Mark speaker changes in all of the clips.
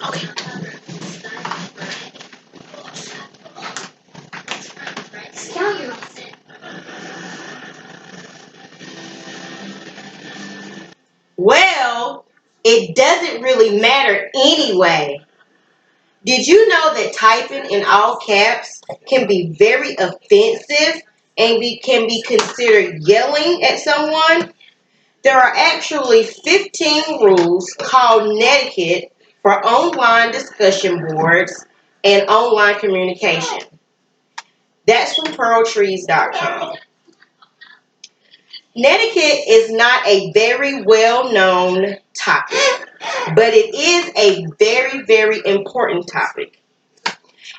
Speaker 1: Okay. Well, it doesn't really matter anyway. Did you know that typing in all caps can be very offensive and can be considered yelling at someone? There are actually 15 rules called Netiquette for online discussion boards and online communication. That's from pearltrees.com. Netiquette is not a very well-known topic, but it is a very, very important topic.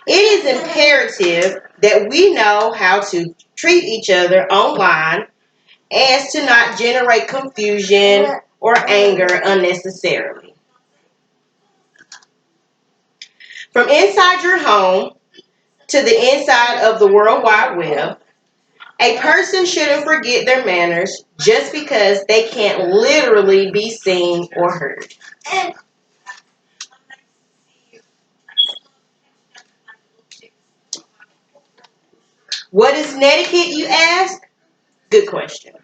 Speaker 1: It is imperative that we know how to treat each other online as to not generate confusion or anger unnecessarily. From inside your home to the inside of the World Wide Web, a person shouldn't forget their manners just because they can't literally be seen or heard. What is netiquette, you ask? Good question.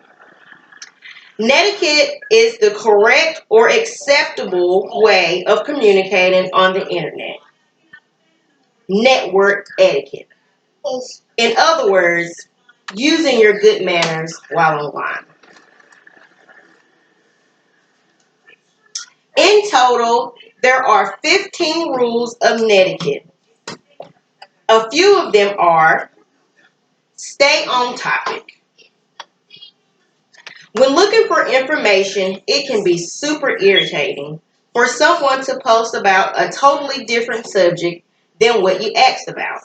Speaker 1: Netiquette is the correct or acceptable way of communicating on the internet. Network etiquette. In other words, using your good manners while online. In total, there are 15 rules of netiquette. A few of them are: stay on topic. When looking for information, it can be super irritating for someone to post about a totally different subject than what you asked about.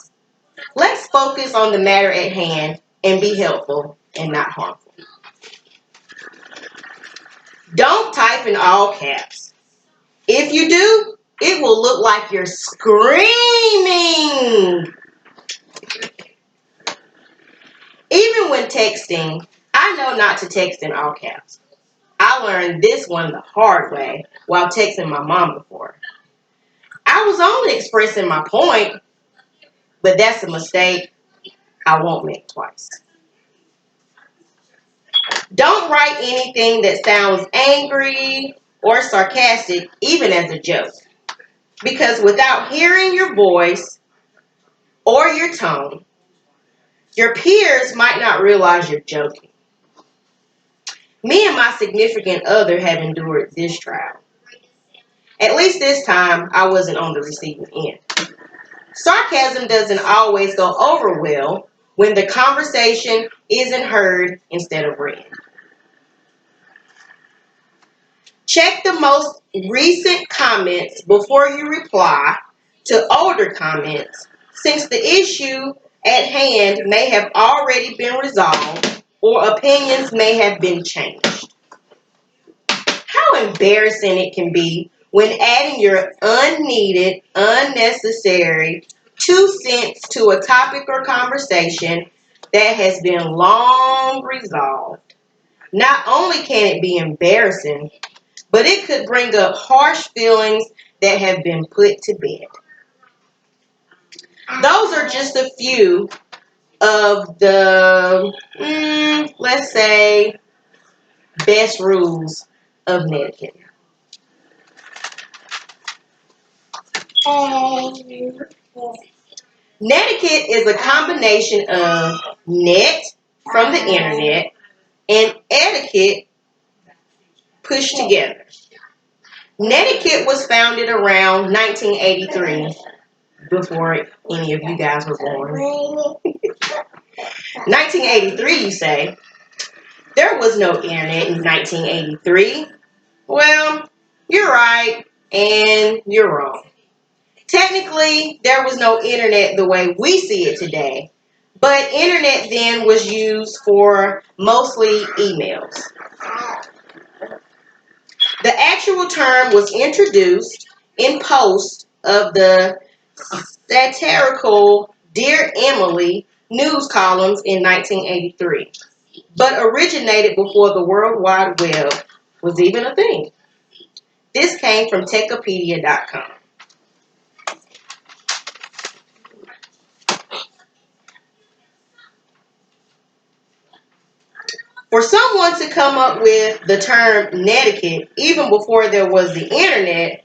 Speaker 1: Let's focus on the matter at hand and be helpful and not harmful. Don't type in all caps. If you do, it will look like you're screaming. Even when texting, I know not to text in all caps. I learned this one the hard way while texting my mom before. I was only expressing my point, but that's a mistake I won't make twice. Don't write anything that sounds angry or sarcastic, even as a joke, because without hearing your voice or your tone, your peers might not realize you're joking. Me and my significant other have endured this trial. At least this time, I wasn't on the receiving end. Sarcasm doesn't always go over well when the conversation isn't heard instead of read. Check the most recent comments before you reply to older comments, since the issue at hand may have already been resolved or opinions may have been changed. How embarrassing it can be when adding your unneeded, unnecessary 2 cents to a topic or conversation that has been long resolved. Not only can it be embarrassing, but it could bring up harsh feelings that have been put to bed. Those are just a few of the, let's say, best rules of netiquette. Netiquette is a combination of net from the internet and etiquette pushed together. Netiquette was founded around 1983, before any of you guys were born. 1983, you say? There was no internet in 1983. Well, you're right and you're wrong. Technically, there was no internet the way we see it today, but internet then was used for mostly emails. The actual term was introduced in post of the satirical Dear Emily news columns in 1983, but originated before the World Wide Web was even a thing. This came from Techopedia.com. For someone to come up with the term netiquette even before there was the internet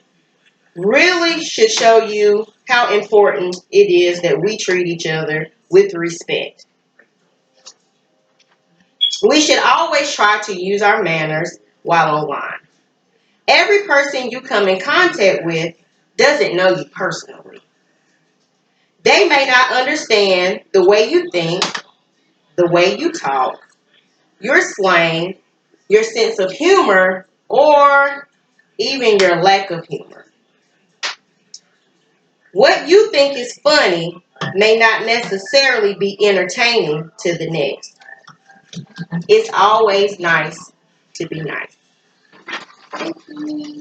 Speaker 1: really should show you how important it is that we treat each other with respect. We should always try to use our manners while online. Every person you come in contact with doesn't know you personally. They may not understand the way you think, the way you talk, your slang, your sense of humor, or even your lack of humor. What you think is funny may not necessarily be entertaining to the next. It's always nice to be nice. Thank you.